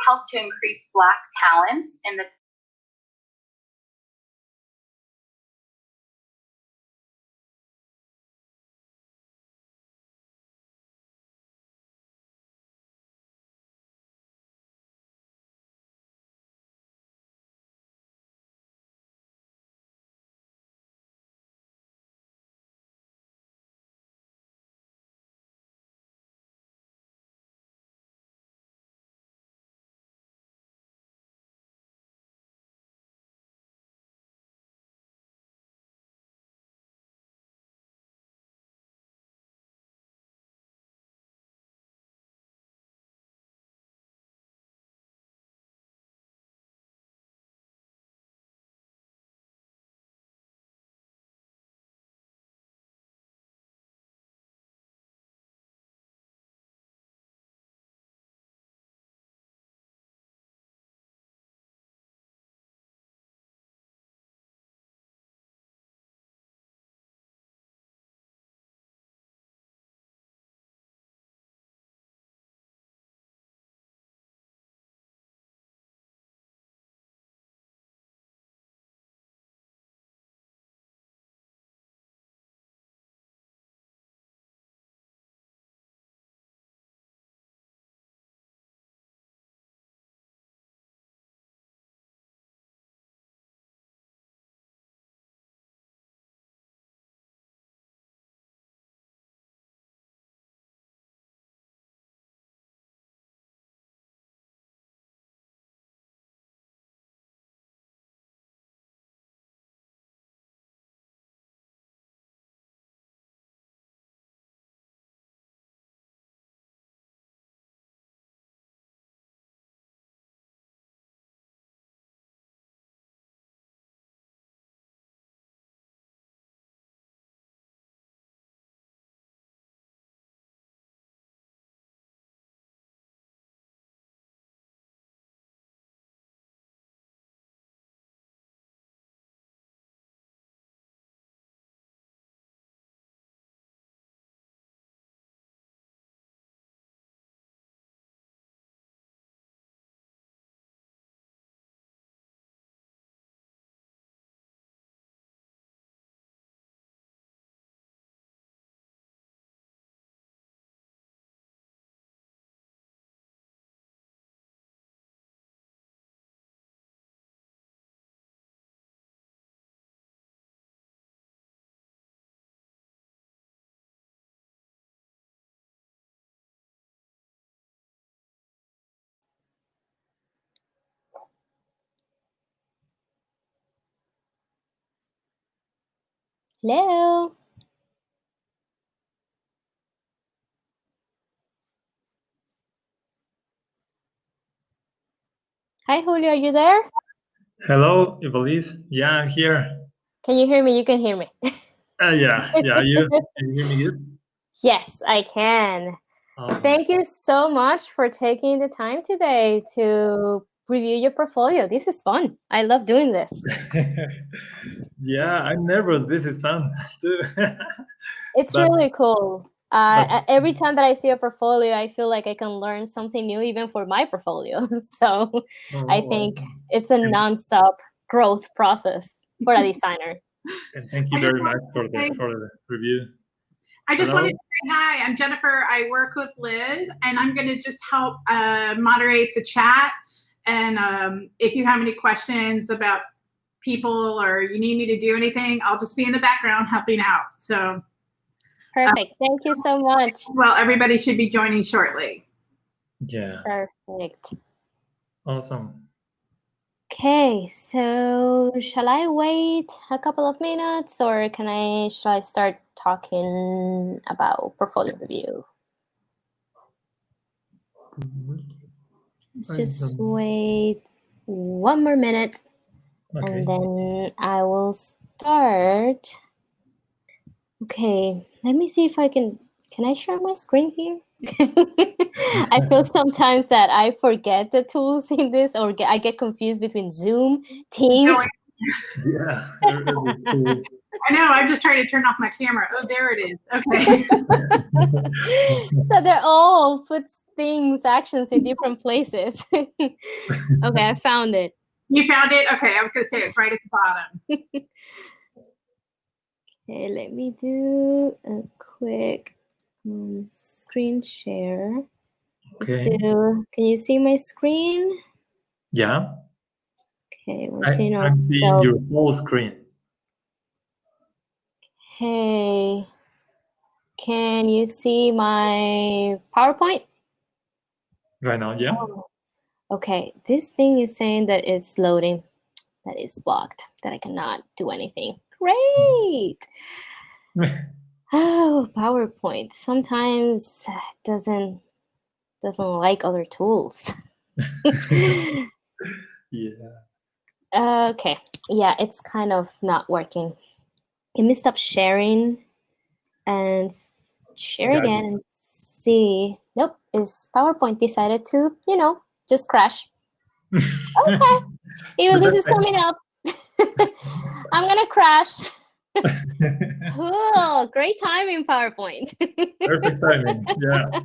help to increase Black talent in the Hello. Hi, Julio, are you there? Hello, Ivelisse. Yeah, I'm here. Can you hear me? You can hear me. Yeah, you can you hear me good? Yes, I can. Awesome. Thank you so much for taking the time today to review your portfolio. This is fun. I love doing this. Yeah, I'm nervous. This is fun too. It's But- really cool. Every time that I see a portfolio, I feel like I can learn something new even for my portfolio. So I think it's a nonstop growth process for a designer. And thank you very much for the review. I just wanted to say hi. I'm Jennifer. I work with Liz, and I'm going to just help moderate the chat. And if you have any questions about people or you need me to do anything, I'll just be in the background helping out. So perfect. Thank you so much. Well, everybody should be joining shortly. Yeah. Perfect. Awesome. Okay, so shall I wait a couple of minutes or should I start talking about portfolio review? Let's just wait 1 more minute, and then I will start. Okay, let me see if I can I share my screen here? I feel sometimes that I forget the tools in this, or I get confused between Zoom, Teams. Yeah. I know. I'm just trying to turn off my camera. Oh, there it is. Okay. So they're all put things, actions in different places. Okay, I found it. You found it? Okay, I was going to say it's right at the bottom. Okay, let me do a quick screen share. Okay. Can you see my screen? Yeah. Okay, we're seeing I'm seeing ourselves. your full screen. Hey, can you see my PowerPoint? Right now, yeah. Oh, okay, this thing is saying that it's loading, that it's blocked, that I cannot do anything. Great. Oh, PowerPoint sometimes doesn't like other tools. Yeah. Okay, yeah, it's kind of not working. Let me stop sharing and share again and see. Nope, is PowerPoint decided to, just crash. Okay, even this is coming up. I'm gonna crash. Cool, great timing, PowerPoint. Perfect timing, yeah.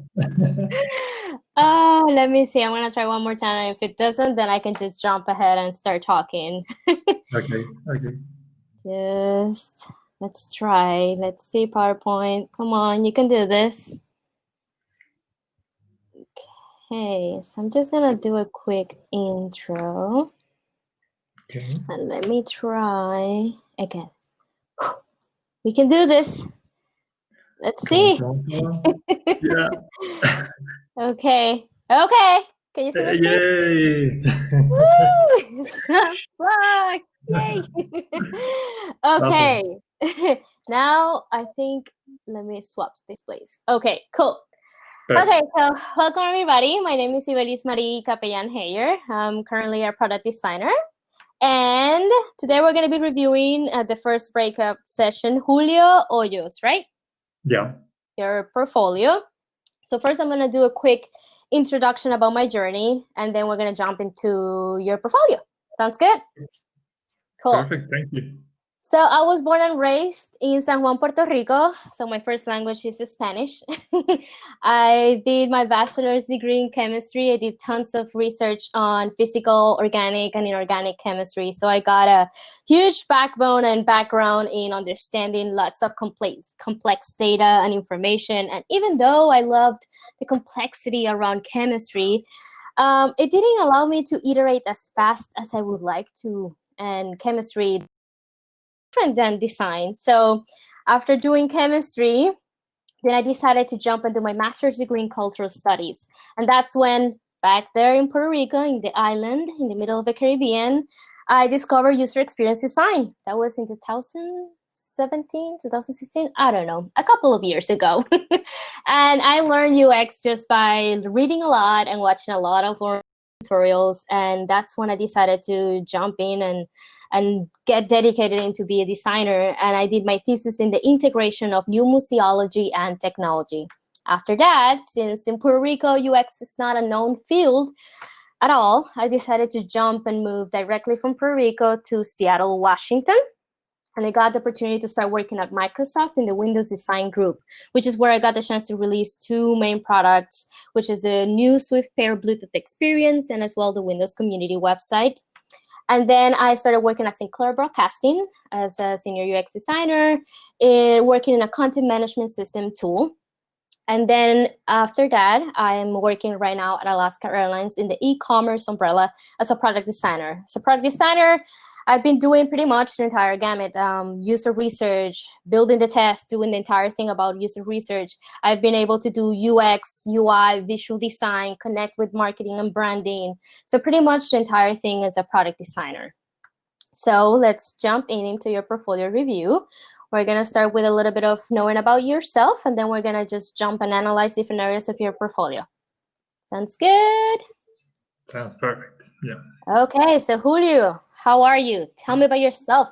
Oh, let me see. I'm gonna try one more time. If it doesn't, then I can just jump ahead and start talking. Okay. Just let's try. Let's see, PowerPoint. Come on, you can do this. Okay, so I'm just gonna do a quick intro. Okay. And let me try again. We can do this. Let's see. Come on. Yeah. Okay. Can you see my screen? Yay! Woo! It's not Yay! Okay. Now I think let me swap displays. Okay, cool. Perfect. Okay, so welcome everybody. My name is Ivelisse Capellan here. I'm currently a product designer. And today we're going to be reviewing the first breakout session, Julio Hoyos, right? Yeah. Your portfolio. So first I'm going to do a quick introduction about my journey, and then we're going to jump into your portfolio. Sounds good? Cool. Perfect, thank you. So I was born and raised in San Juan, Puerto Rico. So my first language is Spanish. I did my bachelor's degree in chemistry. I did tons of research on physical, organic, and inorganic chemistry. So I got a huge backbone and background in understanding lots of complex data and information. And even though I loved the complexity around chemistry, it didn't allow me to iterate as fast as I would like to. And chemistry different than design. So after doing chemistry, then I decided to jump into my master's degree in cultural studies. And that's when back there in Puerto Rico, in the island, in the middle of the Caribbean, I discovered user experience design. That was in 2017, 2016, I don't know, a couple of years ago. And I learned UX just by reading a lot and watching a lot of tutorials. And that's when I decided to jump in and get dedicated into be a designer. And I did my thesis in the integration of new museology and technology. After that, since in Puerto Rico, UX is not a known field at all, I decided to jump and move directly from Puerto Rico to Seattle, Washington. And I got the opportunity to start working at Microsoft in the Windows Design Group, which is where I got the chance to release two main products, which is the new Swift Pair Bluetooth experience and as well the Windows community website. And then I started working at Sinclair Broadcasting as a senior UX designer, working in a content management system tool. And then after that, I'm working right now at Alaska Airlines in the e-commerce umbrella as a product designer. So product designer, I've been doing pretty much the entire gamut, user research, building the test, doing the entire thing about user research. I've been able to do UX, UI, visual design, connect with marketing and branding. So pretty much the entire thing as a product designer. So let's jump into your portfolio review. We're going to start with a little bit of knowing about yourself, and then we're going to just jump and analyze different areas of your portfolio. Sounds good? Sounds perfect, yeah. Okay, so Julio, how are you? Tell me about yourself.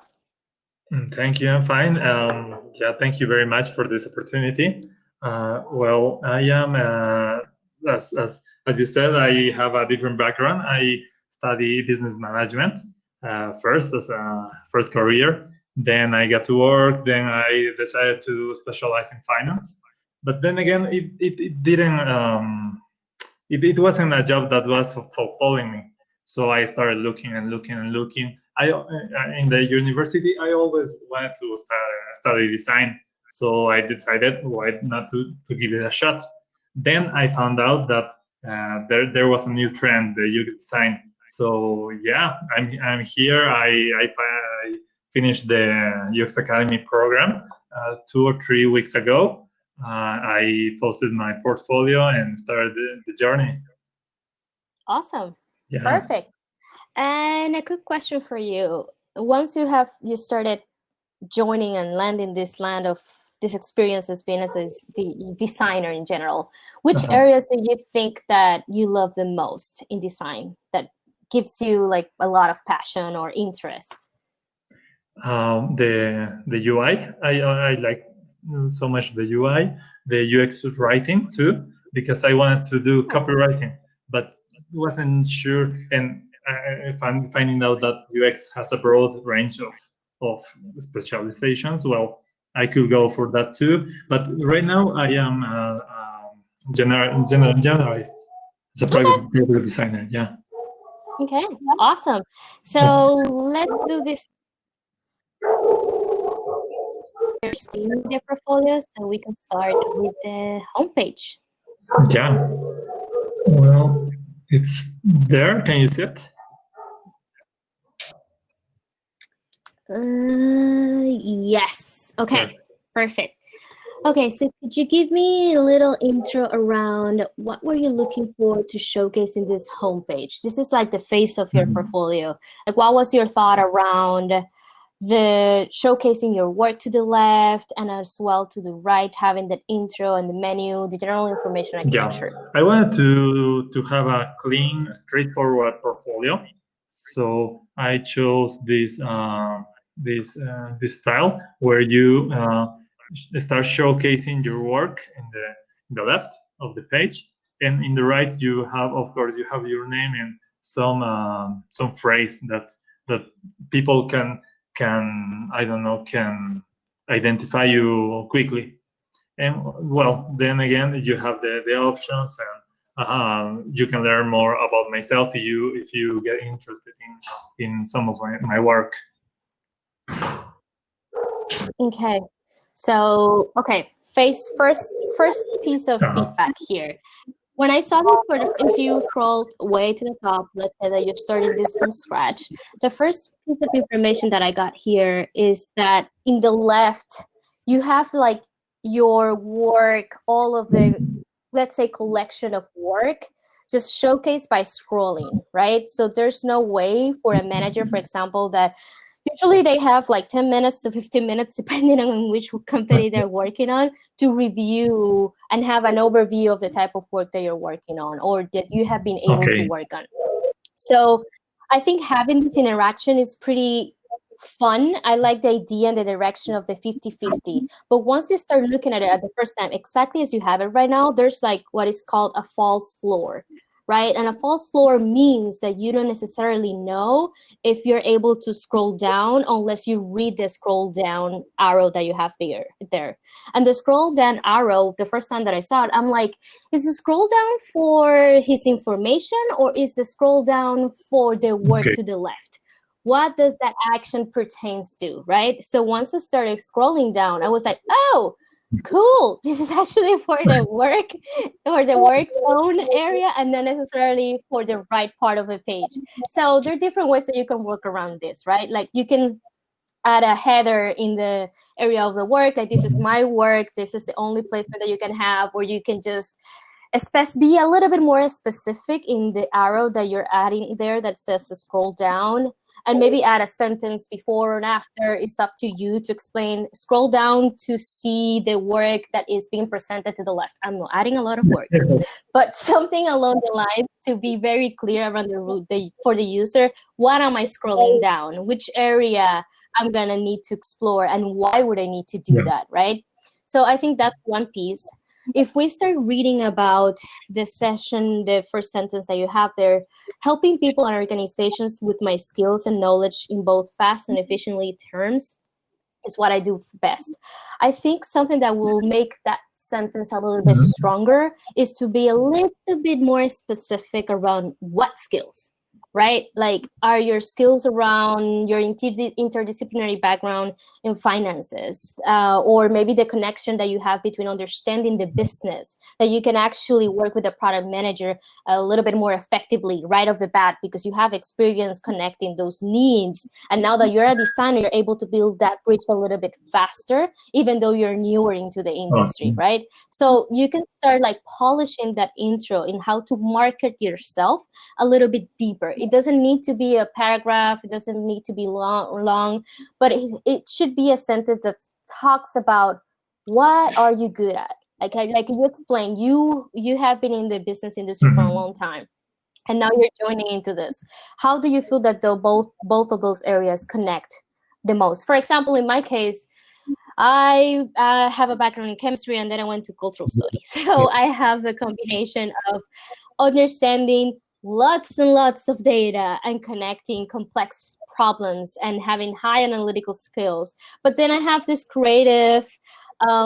Thank you, I'm fine. Yeah, thank you very much for this opportunity. Well, I am, as you said, I have a different background. I study business management first as a first career. Then I got to work. Then I decided to specialize in finance. But then again, it didn't. It wasn't a job that was fulfilling me. So I started looking and looking and looking. In the university, I always wanted to study design. So I decided why not to give it a shot. Then I found out that there was a new trend, the UX design. So yeah, I'm here. I finished the UX Academy program 2 or 3 weeks ago. I posted my portfolio and started the journey. Awesome. Yeah. Perfect. And a quick question for you. Once you started joining and landing this land of this experience as being as a designer in general, which areas do you think that you love the most in design that gives you like a lot of passion or interest? The UI, I like so much the UI, the UX writing too, because I wanted to do copywriting, but wasn't sure. And if I'm finding out that UX has a broad range of specializations, well, I could go for that too. But right now I am generalist as a private designer. Yeah. Okay, awesome. So let's do this. Their portfolio, so we can start with the homepage. Yeah. Well, it's there. Can you see it? Yes. Okay. Perfect. Okay, so could you give me a little intro around what were you looking for to showcase in this homepage? This is like the face of your portfolio. Like, what was your thought around the showcasing your work to the left and as well to the right, having that intro and the menu, the general information architecture? Yeah, I wanted to have a clean, straightforward portfolio, so I chose this style where you start showcasing your work in the left of the page, and in the right you have, of course, you have your name and some phrase that people can I don't know, can identify you quickly. And well, then again, you have the options, and you can learn more about myself if you get interested in some of my work. Okay, so first piece of feedback here. When I saw this, if you scroll way to the top, let's say that you're starting this from scratch, the first piece of information that I got here is that in the left, you have like your work, all of the, let's say, collection of work, just showcased by scrolling, right? So there's no way for a manager, for example, that usually they have like 10 minutes to 15 minutes, depending on which company they're working on, to review and have an overview of the type of work that you're working on or that you have been able to work on. So I think having this interaction is pretty fun. I like the idea and the direction of the 50-50. But once you start looking at it at the first time, exactly as you have it right now, there's like what is called a false floor. Right? And a false floor means that you don't necessarily know if you're able to scroll down unless you read the scroll down arrow that you have there. And the scroll down arrow, the first time that I saw it, I'm like, is the scroll down for his information or is the scroll down for the work to the left? What does that action pertains to, right? So once I started scrolling down, I was like, oh, cool, this is actually for the work or the work's own area and not necessarily for the right part of the page. So there are different ways that you can work around this, right? Like you can add a header in the area of the work, like this is my work, this is the only placement that you can have, or you can just be a little bit more specific in the arrow that you're adding there that says to scroll down, and maybe add a sentence before and after. It's up to you to explain. Scroll down to see the work that is being presented to the left. I'm not adding a lot of words, but something along the lines to be very clear around for the user. What am I scrolling down? Which area I'm going to need to explore, and why would I need to do that, right? So I think that's one piece. If we start reading about the session, the first sentence that you have there, helping people and organizations with my skills and knowledge in both fast and efficiently terms, is what I do best. I think something that will make that sentence a little bit stronger is to be a little bit more specific around what skills, right? Like, are your skills around your interdisciplinary background in finances, or maybe the connection that you have between understanding the business, that you can actually work with a product manager a little bit more effectively right off the bat because you have experience connecting those needs. And now that you're a designer, you're able to build that bridge a little bit faster, even though you're newer into the industry, right? So you can start like polishing that intro in how to market yourself a little bit deeper. It doesn't need to be a paragraph. It doesn't need to be long, but it should be a sentence that talks about what are you good at. Like you explain, you have been in the business industry for a long time, and now you're joining into this. How do you feel that both of those areas connect the most? For example, in my case, I have a background in chemistry, and then I went to cultural studies. So I have a combination of understanding lots and lots of data and connecting complex problems and having high analytical skills. But then I have this creative,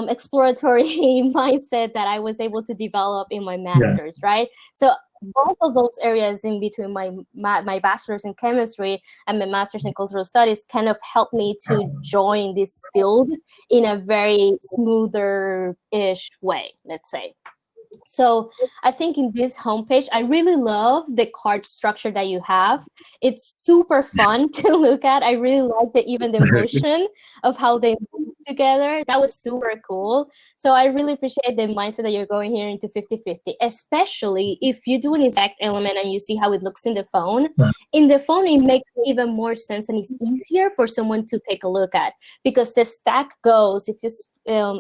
exploratory mindset that I was able to develop in my master's, right? So both of those areas in between my bachelor's in chemistry and my master's in cultural studies kind of helped me to join this field in a very smoother-ish way, let's say. So I think in this homepage, I really love the card structure that you have. It's super fun to look at. I really like even the motion of how they move together. That was super cool. So I really appreciate the mindset that you're going here into 50-50, especially if you do an exact element and you see how it looks in the phone. In the phone, it makes even more sense and it's easier for someone to take a look at because the stack goes, if you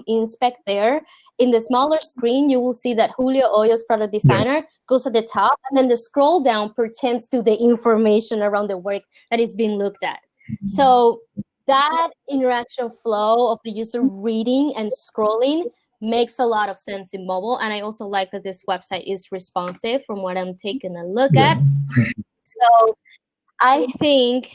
inspect there, in the smaller screen, you will see that Julio Hoyos, product designer, goes at the top, and then the scroll down pertains to the information around the work that is being looked at. So that interaction flow of the user reading and scrolling makes a lot of sense in mobile. And I also like that this website is responsive from what I'm taking a look at. So I think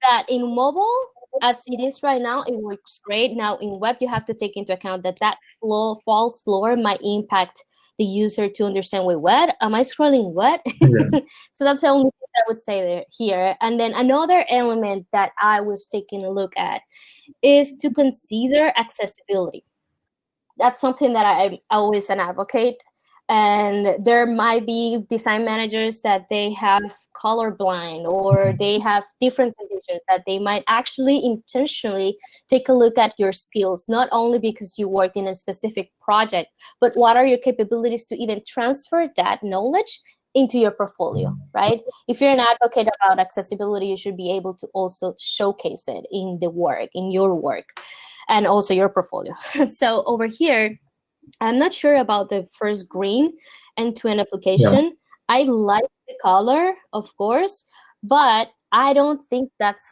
that in mobile, as it is right now, it works great. Now in web, you have to take into account that false floor might impact the user to understand, wait, what? Am I scrolling what? So that's the only thing I would say here. And then another element that I was taking a look at is to consider accessibility. That's something that I'm always an advocate. And there might be design managers that they have colorblind or they have different conditions that they might actually intentionally take a look at your skills, not only because you worked in a specific project, but what are your capabilities to even transfer that knowledge into your portfolio, right? If you're an advocate about accessibility, you should be able to also showcase it in the work, in your work, and also your portfolio. So over here, I'm not sure about the first green end-to-end application. I like the color, of course, but I don't think that's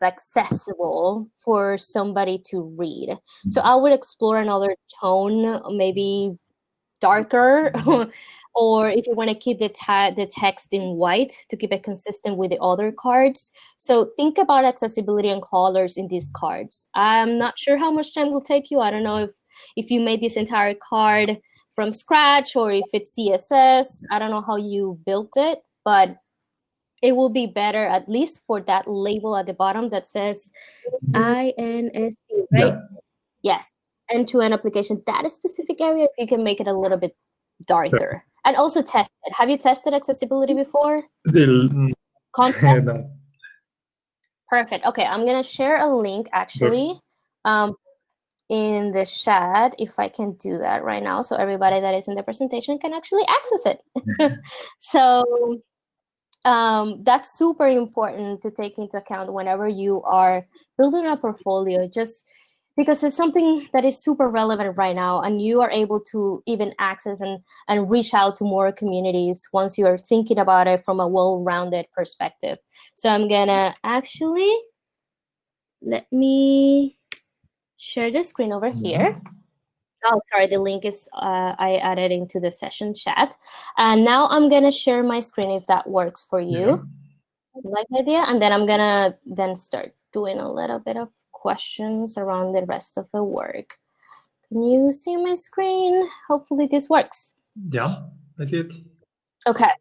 accessible for somebody to read. So I would explore another tone, maybe darker, or if you want to keep the text in white to keep it consistent with the other cards. So think about accessibility and colors in these cards. I'm not sure how much time will take you. I don't know if you made this entire card from scratch or if it's CSS. I don't know how you built it, but it will be better, at least for that label at the bottom that says INSP, right? Yes, end-to-end application, that specific area, if you can make it a little bit darker. And also test it. Have you tested accessibility before? Content? Perfect. Okay, I'm going to share a link, actually, in the chat, if I can do that right now, so everybody that is in the presentation can actually access it. So that's super important to take into account whenever you are building a portfolio, just because it's something that is super relevant right now, and you are able to even access and reach out to more communities once you are thinking about it from a well-rounded perspective. So I'm gonna actually, let me share the screen over here. Oh, sorry, the link is, I added into the session chat. And now I'm gonna share my screen if that works for you. Like the idea? And then I'm gonna start doing a little bit of questions around the rest of the work. Can you see my screen? Hopefully this works. Yeah, I see it. Okay.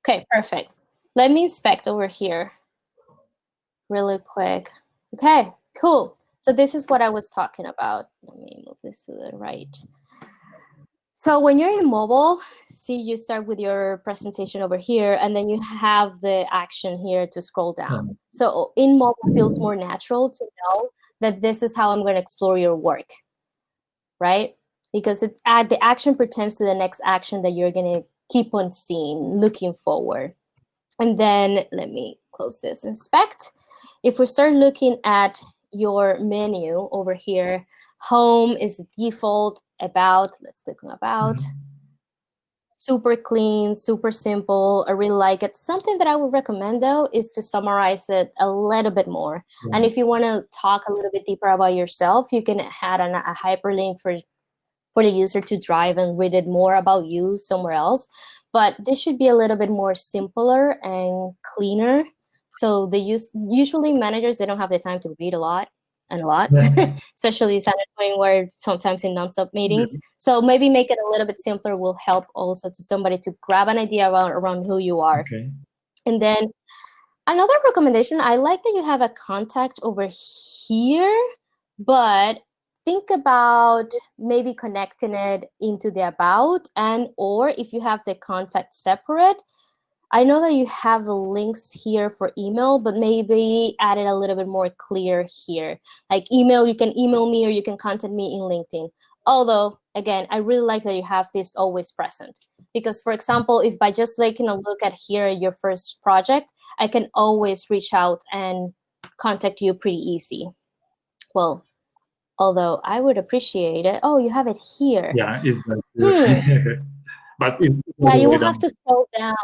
Okay, perfect. Let me inspect over here really quick. Okay, cool. So this is what I was talking about. Let me move this to the right. So when you're in mobile, see, you start with your presentation over here, and then you have the action here to scroll down. So in mobile, it feels more natural to know that this is how I'm going to explore your work, right? Because the action pertains to the next action that you're going to keep on seeing, looking forward. And then let me close this, inspect. If we start looking at your menu over here, home is the default, about, let's click on about. Super clean, super simple. I really like it. Something that I would recommend though is to summarize it a little bit more. And if you want to talk a little bit deeper about yourself, you can add a hyperlink for the user to drive and read it more about you somewhere else. But this should be a little bit more simpler and cleaner. So usually managers, they don't have the time to read a lot, especially when we're sometimes in non-stop meetings. So maybe make it a little bit simpler will help also to somebody to grab an idea around who you are. Okay. And then another recommendation, I like that you have a contact over here, but think about maybe connecting it into the about, and or if you have the contact separate. I know that you have the links here for email, but maybe add it a little bit more clear here. Like email, you can email me or you can contact me in LinkedIn. Although, again, I really like that you have this always present. Because, for example, if by just taking a look at here, your first project, I can always reach out and contact you pretty easy. Well, although I would appreciate it. Oh, you have it here. Yeah, it's like but yeah, you will have to scroll down.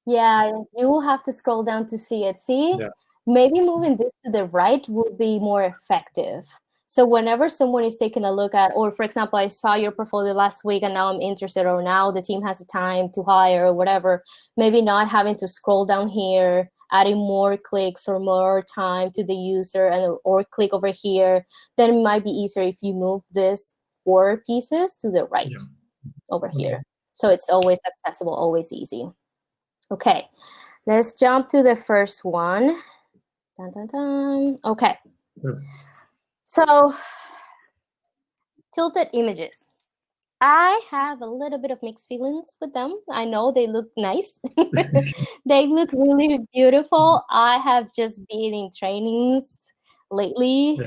Yeah, you will have to scroll down to see it. See, maybe moving this to the right will be more effective. So whenever someone is taking a look at, or for example, I saw your portfolio last week and now I'm interested, or now the team has the time to hire or whatever, maybe not having to scroll down here, adding more clicks or more time to the user or click over here, then it might be easier if you move this 4 pieces to the right over here. So it's always accessible, always easy. Okay, let's jump to the first one. Dun, dun, dun. Okay. So, tilted images. I have a little bit of mixed feelings with them. I know they look nice. They look really beautiful. I have just been in trainings lately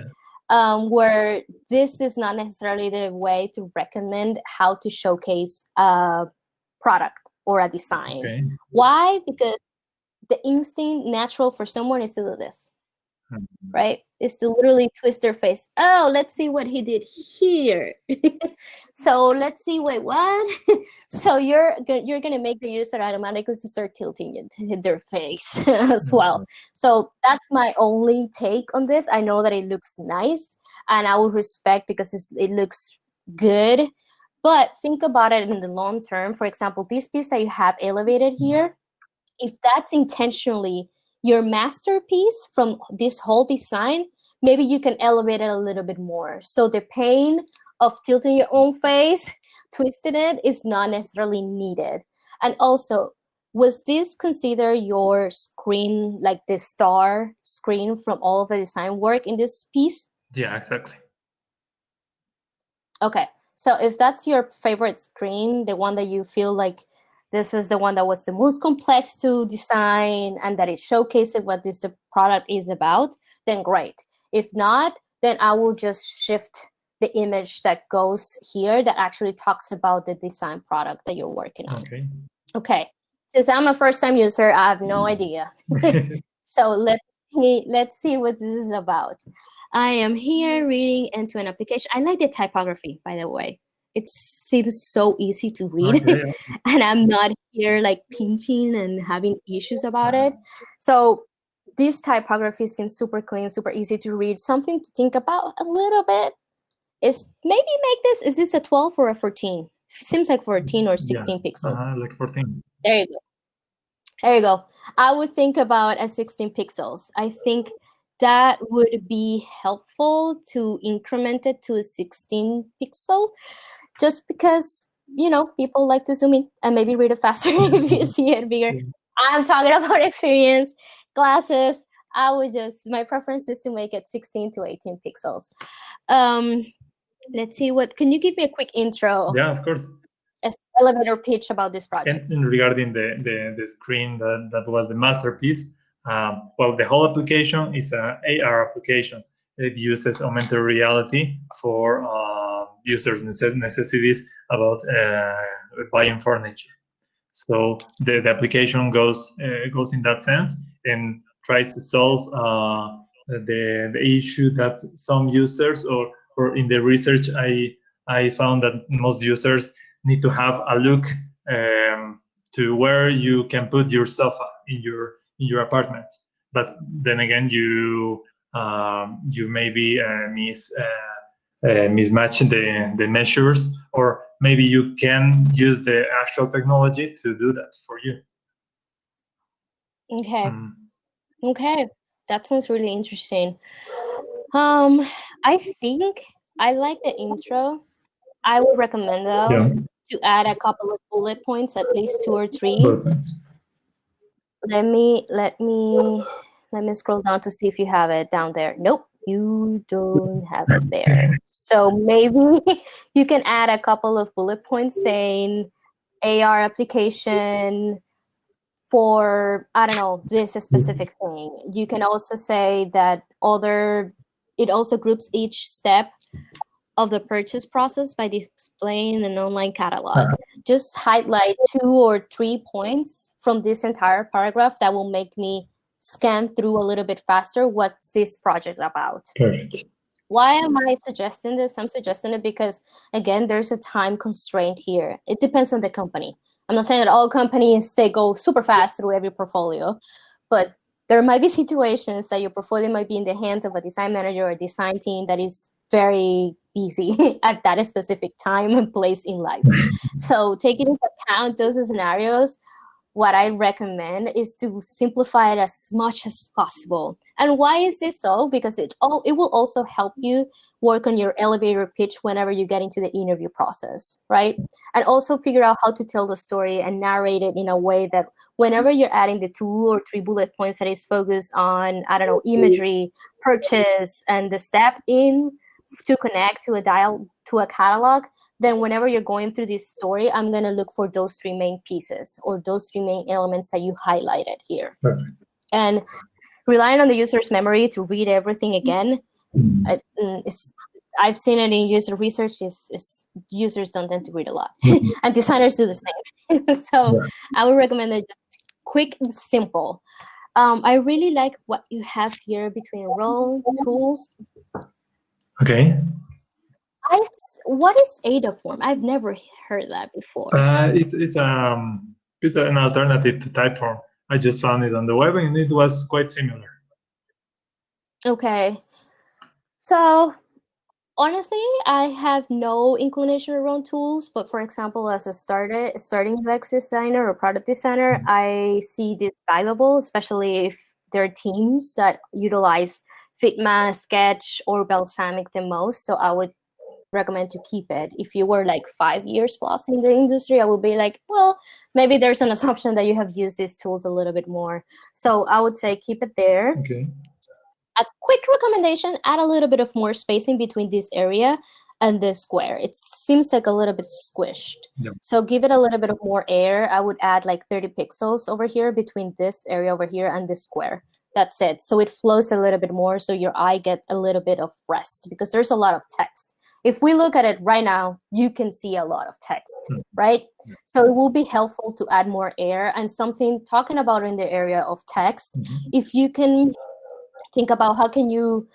where this is not necessarily the way to recommend how to showcase a product or a design. Why? Because the instinct natural for someone is to do this, right? Is to literally twist their face. Oh, let's see what he did here. So let's see, wait, what? So you're gonna make the user automatically to start tilting their face as well. So that's my only take on this. I know that it looks nice and I would respect because it looks good, but think about it in the long term. For example, this piece that you have elevated here, if that's intentionally your masterpiece from this whole design, maybe you can elevate it a little bit more. So the pain of tilting your own face, twisting it, is not necessarily needed. And also, was this considered your screen, like the star screen from all of the design work in this piece? Yeah, exactly. Okay, so if that's your favorite screen, the one that you feel like this is the one that was the most complex to design and that it showcases what this product is about, then great. If not, then I will just shift the image that goes here that actually talks about the design product that you're working on. Okay. Since I'm a first-time user, I have no idea. So let's see what this is about. I am here reading end-to-end application. I like the typography, by the way. It seems so easy to read. And I'm not here like pinching and having issues about it. So this typography seems super clean, super easy to read. Something to think about a little bit is maybe make this, is this a 12 or a 14? It seems like 14 or 16 pixels. Like 14. There you go. There you go. I would think about a 16 pixels. I think that would be helpful to increment it to a 16 pixel, just because, people like to zoom in and maybe read it faster if you see it bigger. I'm talking about experience, glasses. My preference is to make it 16 to 18 pixels. Let's see, can you give me a quick intro? Yeah, of course. Elevator pitch about this project. And regarding the screen that was the masterpiece, well, the whole application is an AR application. It uses augmented reality for users' necessities about buying furniture. So the application goes in that sense and tries to solve the issue that some users or in the research I found that most users need to have a look to where you can put your sofa in your apartment. But then again, you maybe mismatch the measures, or maybe you can use the actual technology to do that for you. Okay. Okay, that sounds really interesting. I think I like the intro. I would recommend though to add a couple of bullet points, at least 2 or 3. Let me scroll down to see if you have it down there. Nope, you don't have it there. So maybe you can add a couple of bullet points saying AR application for, I don't know, this specific thing. You can also say that it also groups each step of the purchase process by displaying an online catalog. Just highlight 2 or 3 points from this entire paragraph that will make me scan through a little bit faster what's this project about. Perfect. Why am I suggesting this? I'm suggesting it because, again, there's a time constraint here. It depends on the company. I'm not saying that all companies, they go super fast through every portfolio, but there might be situations that your portfolio might be in the hands of a design manager or a design team that is very busy at that specific time and place in life. So taking into account those scenarios, what I recommend is to simplify it as much as possible. And why is this so? Because it will also help you work on your elevator pitch whenever you get into the interview process, right? And also figure out how to tell the story and narrate it in a way that whenever you're adding the 2 or 3 bullet points that is focused on, I don't know, imagery, purchase, and the step in to connect to a catalog, then whenever you're going through this story, I'm going to look for those 3 main pieces or those 3 main elements that you highlighted here. Perfect. And relying on the user's memory to read everything again, I've seen it in user research, is users don't tend to read a lot. And designers do the same. So I would recommend it just quick and simple. I really like what you have here between role, tools. Okay. What is Adaform? I've never heard that before. It's an alternative to Typeform. I just found it on the web and it was quite similar. Okay. So honestly, I have no inclination around tools, but for example, as a starting UX designer or product designer, I see this valuable, especially if there are teams that utilize Figma, Sketch, or Balsamic the most. So I would recommend to keep it. If you were like 5 years plus in the industry, I would be like, well, maybe there's an assumption that you have used these tools a little bit more. So I would say keep it there. Okay. A quick recommendation, add a little bit of more spacing between this area and the square. It seems like a little bit squished. Yep. So give it a little bit of more air. I would add like 30 pixels over here between this area over here and this square. That's it. So it flows a little bit more so your eye gets a little bit of rest because there's a lot of text. If we look at it right now, you can see a lot of text, right? So it will be helpful to add more air and something talking about in the area of text. If you can think about how can you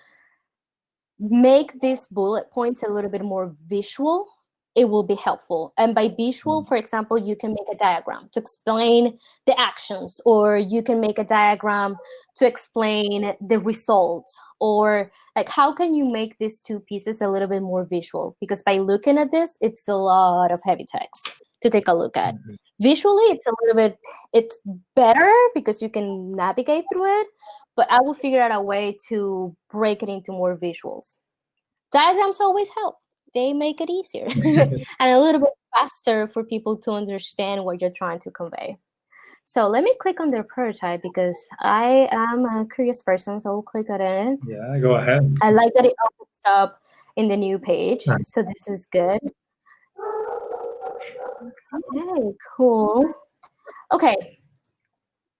make these bullet points a little bit more visual, it will be helpful. And by visual, for example, you can make a diagram to explain the actions, or you can make a diagram to explain the results, or like how can you make these 2 pieces a little bit more visual? Because by looking at this, it's a lot of heavy text to take a look at. Visually, it's better because you can navigate through it, but I will figure out a way to break it into more visuals. Diagrams always help. They make it easier and a little bit faster for people to understand what you're trying to convey. So let me click on the prototype because I am a curious person, so I'll click on it. Yeah, go ahead. I like that it opens up in the new page, so this is good. Okay, cool. Okay,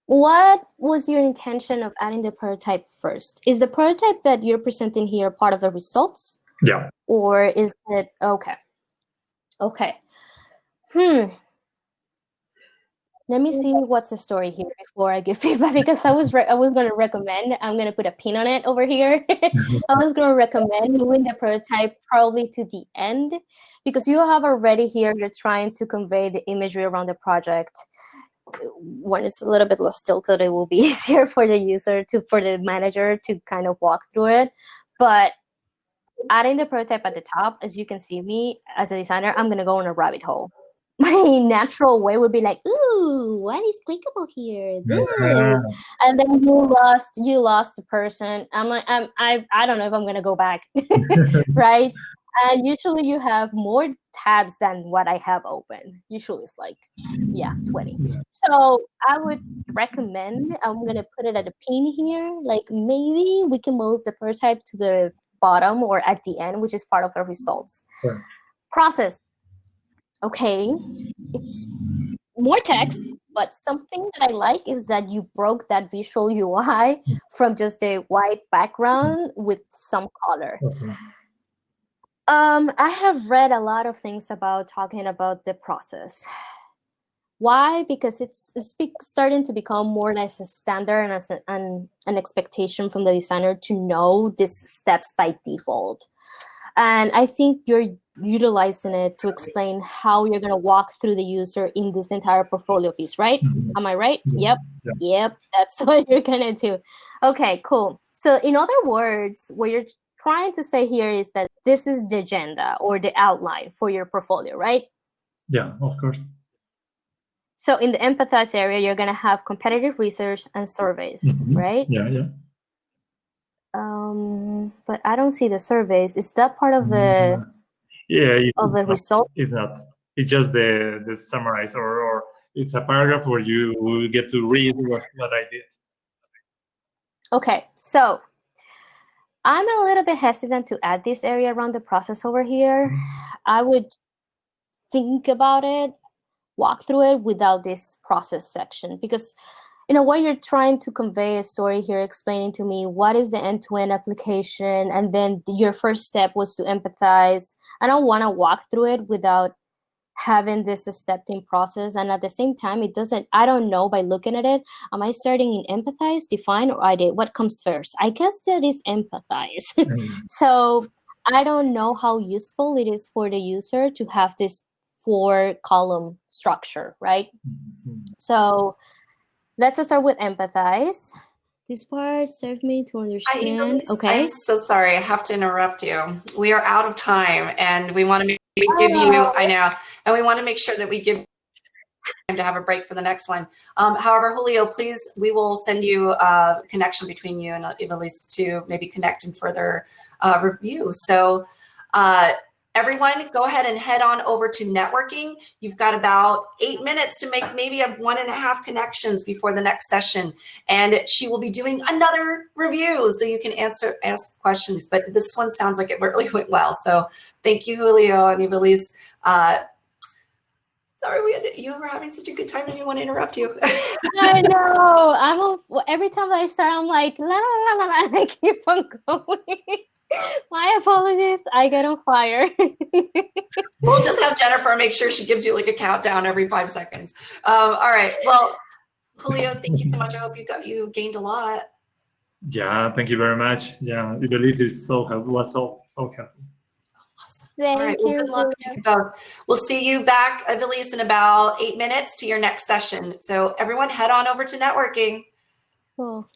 what was your intention of adding the prototype first? Is the prototype that you're presenting here part of the results? Yeah. Or is it, okay. Let me see what's the story here before I give feedback, because I was going to recommend, I'm going to put a pin on it over here. I was going to recommend moving the prototype probably to the end, because you have already here, you're trying to convey the imagery around the project. When it's a little bit less tilted, it will be easier for the user for the manager to kind of walk through it. But adding the prototype at the top, as you can see me as a designer, I'm going to go on a rabbit hole. My natural way would be like, ooh, what is clickable here? This. And then you lost the person. I'm like, I don't know if I'm gonna go back. Right? And usually you have more tabs than what I have open. Usually it's like, 20. So I would recommend, I'm gonna put it at a pin here. Like maybe we can move the prototype to the bottom or at the end, which is part of the results. Sure. Process. Okay, it's more text, but something that I like is that you broke that visual UI from just a white background with some color. I have read a lot of things about talking about the process. Why? Because it's starting to become more as a standard and as an expectation from the designer to know these steps by default. And I think you're utilizing it to explain how you're going to walk through the user in this entire portfolio piece, right? Am I right? Yeah. Yep. That's what you're going to do. Okay, cool. So in other words, what you're trying to say here is that this is the agenda or the outline for your portfolio, right? Yeah, of course. So in the empathize area, you're going to have competitive research and surveys, right? Yeah. But I don't see the surveys. Is that part of the result? It's not. It's just the summarize, or it's a paragraph where you will get to read what I did. Okay, so I'm a little bit hesitant to add this area around the process over here. I would think about it, walk through it without this process section, because in a way you're trying to convey a story here, explaining to me what is the end-to-end application, and then your first step was to empathize. I don't want to walk through it without having this stepped-in process, and at the same time, I don't know by looking at it, am I starting in empathize, define, or idea? What comes first? I guess that is empathize. So I don't know how useful it is for the user to have this 4-column structure, right? So let's start with empathize. This part served me to understand. Okay. I'm so sorry. I have to interrupt you. We are out of time, and we want to give you, I know, and we want to make sure that we give time to have a break for the next one. However, Julio, please, we will send you a connection between you and Ivelisse to maybe connect and further review. So everyone, go ahead and head on over to networking. You've got about 8 minutes to make maybe 1.5 connections before the next session. And she will be doing another review so you can ask questions. But this one sounds like it really went well. So thank you, Julio and Ivelisse. Sorry, you were having such a good time. I didn't want to interrupt you. I know. Every time I start, I'm like, la, la, la, la, I keep on going. My apologies. I get on fire. We'll just have Jennifer make sure she gives you like a countdown every 5 seconds. All right. Well, Julio, thank you so much. I hope you gained a lot. Yeah, thank you very much. Yeah, Ivelisse is so helpful. Awesome. All right. Well, good luck to you both. We'll see you back, Ivelisse, in about 8 minutes to your next session. So everyone, head on over to networking. Cool.